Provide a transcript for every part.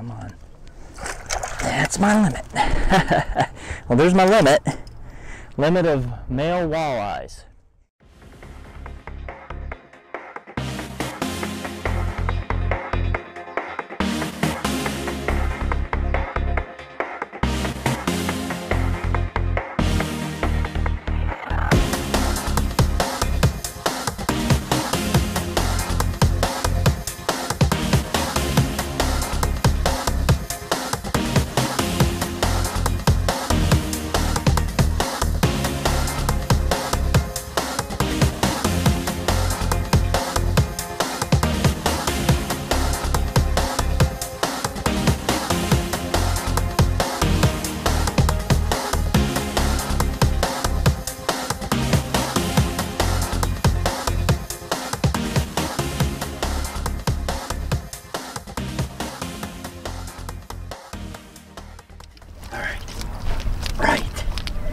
Come on. That's my limit. Well, there's my limit. Limit of male walleyes.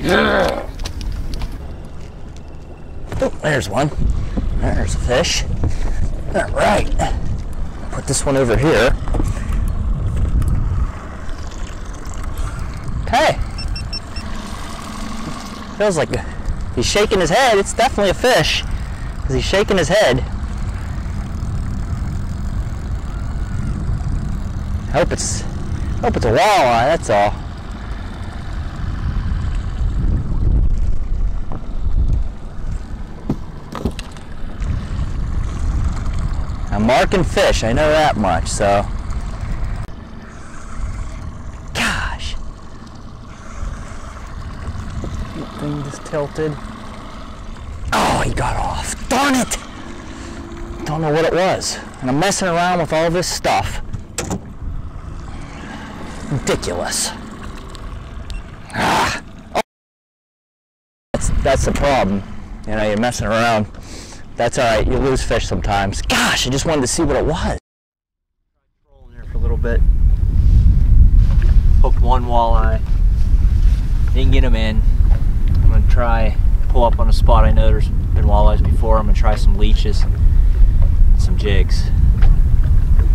Yeah. Oh, there's one. There's a fish. All right. Put this one over here. Okay. Feels like he's shaking his head. It's definitely a fish because he's shaking his head. I hope it's a walleye, that's all. I'm marking fish, I know that much, so. Gosh. That thing just tilted. Oh, he got off. Darn it! Don't know what it was. And I'm messing around with all this stuff. Ridiculous. Ah. Oh. That's the problem. You know, you're messing around. That's all right, you lose fish sometimes. Gosh, I just wanted to see what it was. Trolling there for a little bit. Hooked one walleye. Didn't get him in. I'm gonna try pull up on a spot I know there's been walleyes before. I'm gonna try some leeches, some jigs.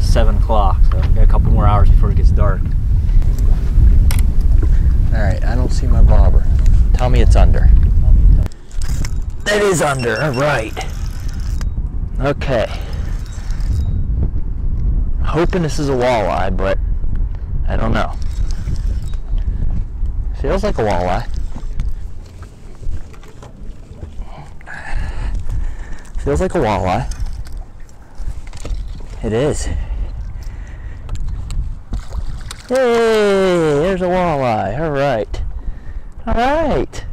7 o'clock, so I've got a couple more hours before it gets dark. All right, I don't see my bobber. Tell me it's under. It is under, all right. Okay. Hoping this is a walleye, but I don't know. Feels like a walleye. Feels like a walleye. It is. Hey, there's a walleye. All right. All right.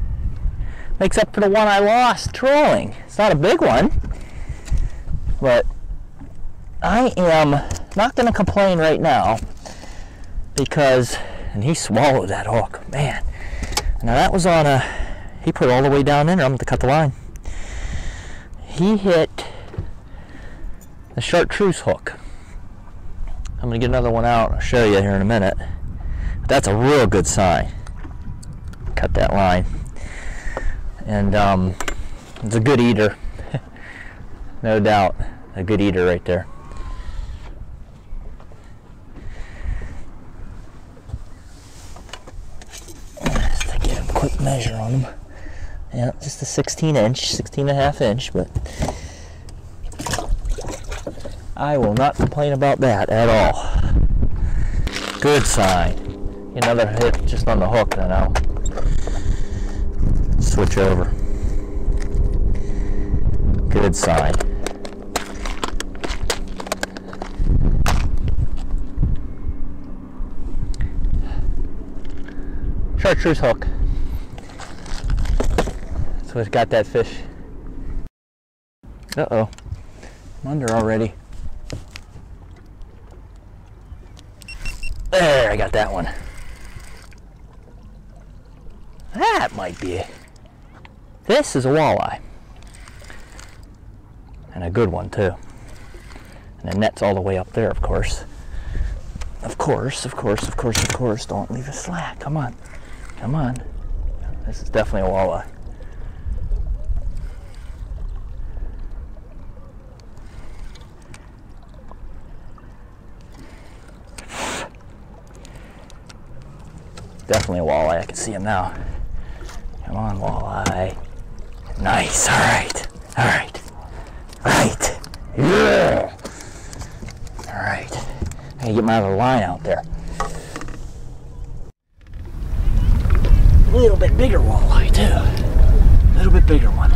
Makes up for the one I lost trolling. It's not a big one. But I am not going to complain right now because, and he swallowed that hook, man. Now that was on a, he put it all the way down in there. I'm going to cut the line. He hit a chartreuse hook. I'm going to get another one out. I'll show you here in a minute. But that's a real good sign. Cut that line. And it's a good eater. No doubt, a good eater right there. Just to get a quick measure on him. Yeah, just a 16 and a half inch, but I will not complain about that at all. Good sign. Another hit just on the hook, then I'll switch over. Good sign. Chartreuse hook. So it's got that fish. Uh-oh. I'm under already. There, I got that one. That might be it. This is a walleye. And a good one too. And the net's all the way up there, of course. Of course, of course, of course, of course. Don't leave it slack. Come on. Come on. This is definitely a walleye. Definitely a walleye. I can see him now. Come on, walleye. Nice. All right. All right. Right. Yeah. All right. I gotta get my other line out there. A little bit bigger walleye too. A little bit bigger one.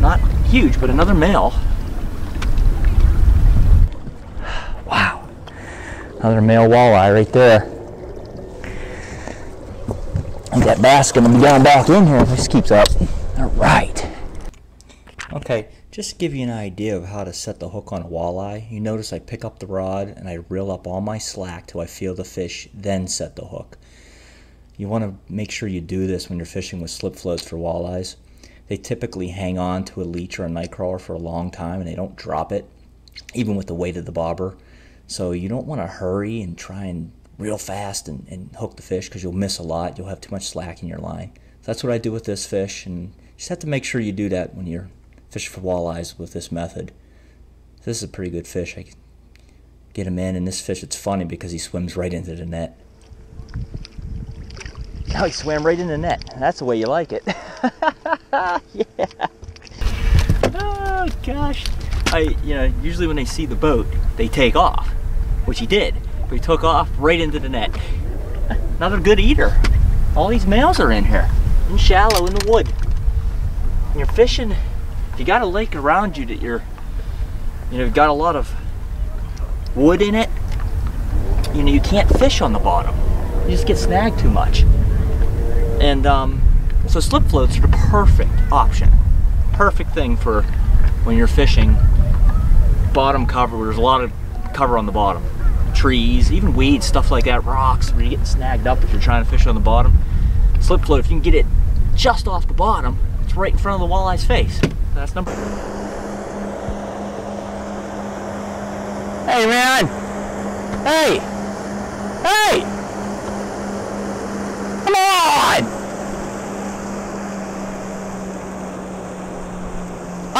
Not huge, but another male. Wow. Another male walleye right there. And that bass gonna be going back in here if this keeps up. All right. Okay, just to give you an idea of how to set the hook on a walleye, you notice I pick up the rod and I reel up all my slack till I feel the fish, then set the hook. You want to make sure you do this when you're fishing with slip floats for walleyes. They typically hang on to a leech or a night crawler for a long time and they don't drop it, even with the weight of the bobber. So you don't want to hurry and try and reel fast and hook the fish because you'll miss a lot. You'll have too much slack in your line. So that's what I do with this fish, and you just have to make sure you do that when you're fishing for walleyes with this method. This is a pretty good fish. I can get him in, and this fish, it's funny because he swims right into the net. Now he swam right in the net. That's the way you like it. Yeah. Oh gosh. Usually when they see the boat, they take off, which he did. But he took off right into the net. Another good eater. All these males are in here, in shallow in the wood. When you're fishing, if you got a lake around you that you've got a lot of wood in it, you can't fish on the bottom. You just get snagged too much. And so slip floats are the perfect option. Perfect thing for when you're fishing bottom cover where there's a lot of cover on the bottom. Trees, even weeds, stuff like that, rocks, where you're getting snagged up if you're trying to fish on the bottom. Slip float, if you can get it just off the bottom, it's right in front of the walleye's face. That's number. Hey man! Hey! Hey! Come on!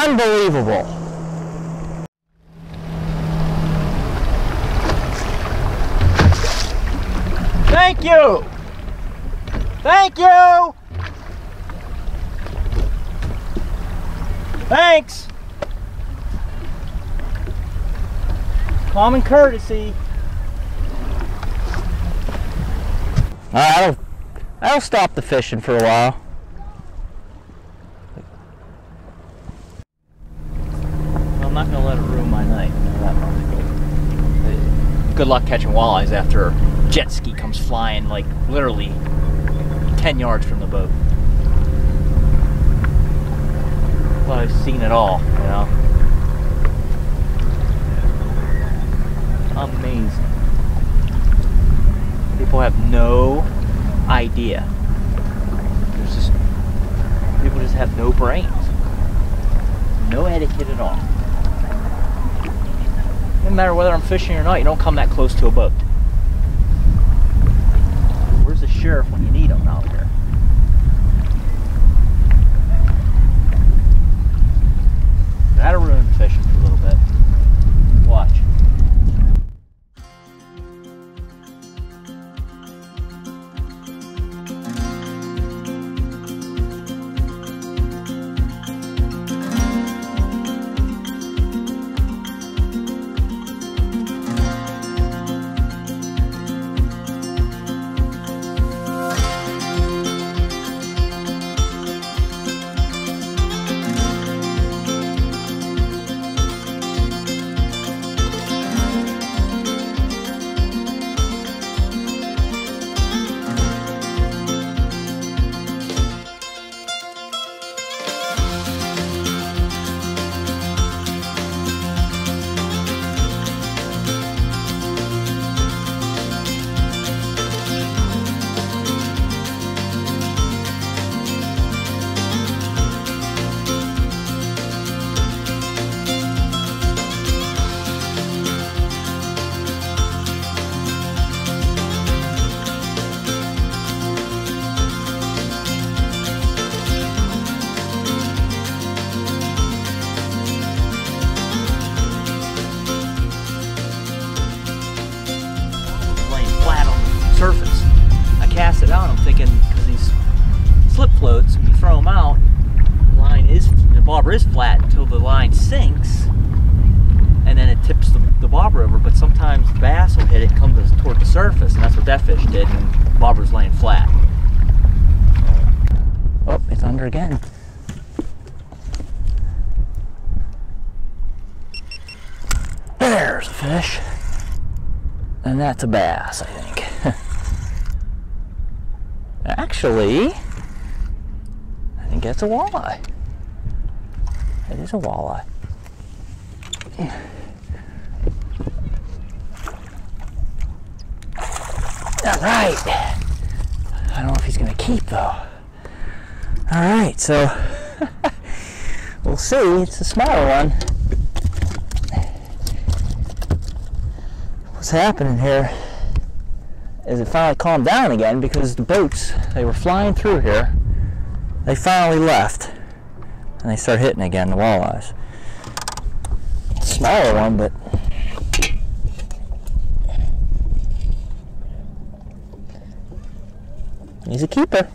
Unbelievable. Thank you! Thank you! Thanks! Common courtesy. I'll stop the fishing for a while. I'm not gonna let it ruin my night. Good luck catching walleyes after a jet ski comes flying like literally 10 yards from the boat. Well, I've seen it all, Amazing. People have no idea. People just have no brains. No etiquette at all. No matter whether I'm fishing or not, you don't come that close to a boat. Where's the sheriff when you need him out here? That'll ruin fishing for a little bit. Watch. thinking because these slip floats, when you throw them out, the bobber is flat until the line sinks, and then it tips the bobber over. But sometimes bass will hit it and come toward the surface, and that's what that fish did, and the bobber's laying flat. Oh, it's under again. There's a fish. And that's a bass, I think. Actually, I think that's a walleye. It is a walleye. All right. I don't know if he's gonna keep though. All right, so we'll see. It's a smaller one. What's happening here is it finally calmed down again because the boats, they were flying through here. They finally left and they start hitting again, the walleyes. Smaller one, but he's a keeper.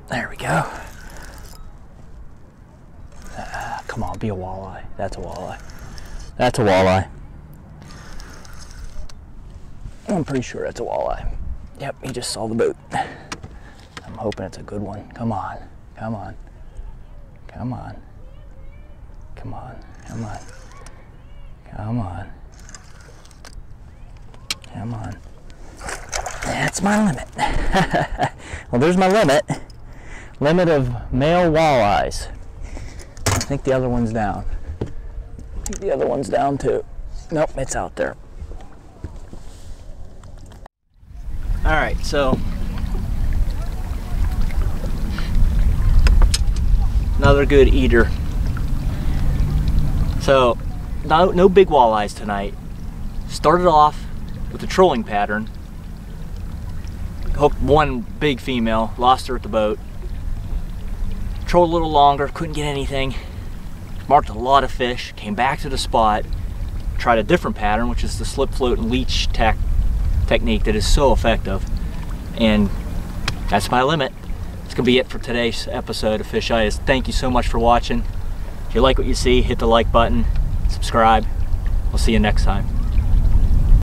There we go. Come on, be a walleye. That's a walleye. That's a walleye. I'm pretty sure that's a walleye. Yep, he just saw the boat. I'm hoping it's a good one. Come on, come on, come on, come on, come on, come on, come on. That's my limit. Well, there's my limit. Limit of male walleyes. I think the other one's down. I think the other one's down too. Nope, it's out there. All right, so another good eater. So no big walleyes tonight. Started off with a trolling pattern. Hooked one big female, lost her at the boat. Trolled a little longer, couldn't get anything. Marked a lot of fish, came back to the spot, tried a different pattern, which is the slip float and leech technique that is so effective. And that's my limit. It's gonna be it for today's episode of Fish-itis. Thank you so much for watching. If you like what you see, hit the like button, subscribe. We'll see you next time.